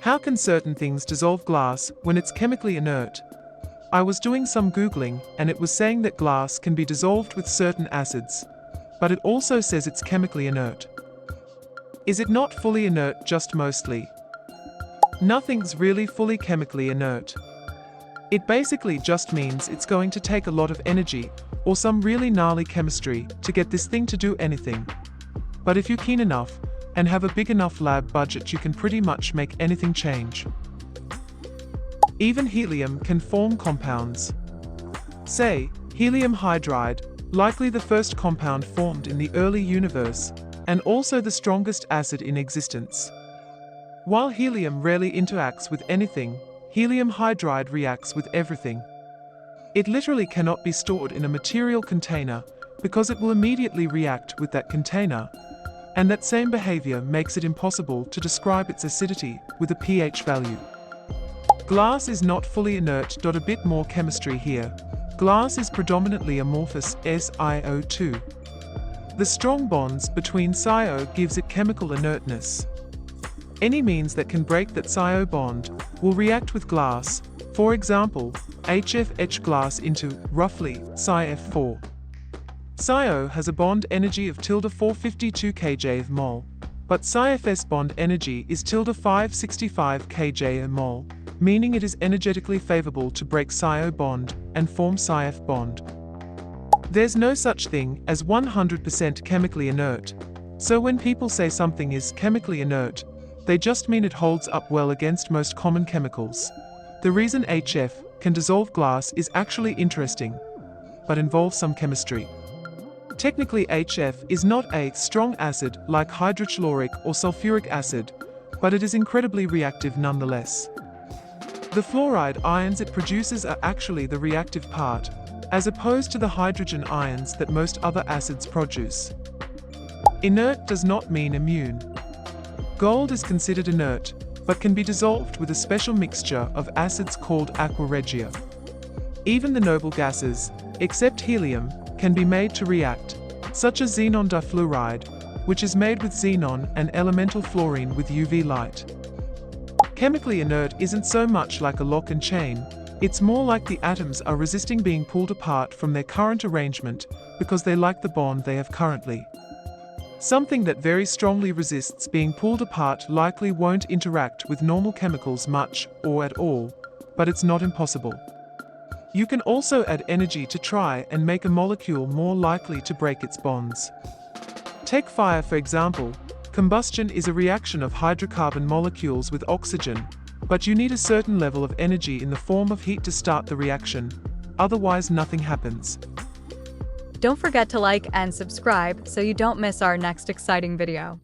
How can certain things dissolve glass when it's chemically inert? I was doing some Googling, and it was saying that glass can be dissolved with certain acids. But it also says it's chemically inert. Is it not fully inert, just mostly? Nothing's really fully chemically inert. It basically just means it's going to take a lot of energy, or some really gnarly chemistry, to get this thing to do anything. But if you're keen enough, and have a big enough lab budget, you can pretty much make anything change. Even helium can form compounds. Say, helium hydride, likely the first compound formed in the early universe, and also the strongest acid in existence. While helium rarely interacts with anything, helium hydride reacts with everything. It literally cannot be stored in a material container, because it will immediately react with that container. And that same behavior makes it impossible to describe its acidity with a pH value. Glass is not fully inert. A bit more chemistry here. Glass is predominantly amorphous, SiO2. The strong bonds between SiO gives it chemical inertness. Any means that can break that SiO bond will react with glass. For example, HF etch glass into, roughly, SiF4. SiO has a bond energy of 452 kJ of mol, but SiFS bond energy is 565 kJ a mol, meaning it is energetically favorable to break SiO bond and form SiF bond. There's no such thing as 100% chemically inert, so when people say something is chemically inert, they just mean it holds up well against most common chemicals. The reason HF can dissolve glass is actually interesting, but involves some chemistry. Technically, HF is not a strong acid like hydrochloric or sulfuric acid, but it is incredibly reactive nonetheless. The fluoride ions it produces are actually the reactive part, as opposed to the hydrogen ions that most other acids produce. Inert does not mean immune. Gold is considered inert, but can be dissolved with a special mixture of acids called aqua regia. Even the noble gases, except helium, can be made to react, such as xenon difluoride, which is made with xenon and elemental fluorine with UV light. Chemically inert isn't so much like a lock and chain, it's more like the atoms are resisting being pulled apart from their current arrangement because they like the bond they have currently. Something that very strongly resists being pulled apart likely won't interact with normal chemicals much or at all, but it's not impossible. You can also add energy to try and make a molecule more likely to break its bonds. Take fire for example. Combustion is a reaction of hydrocarbon molecules with oxygen, but you need a certain level of energy in the form of heat to start the reaction, otherwise nothing happens. Don't forget to like and subscribe so you don't miss our next exciting video.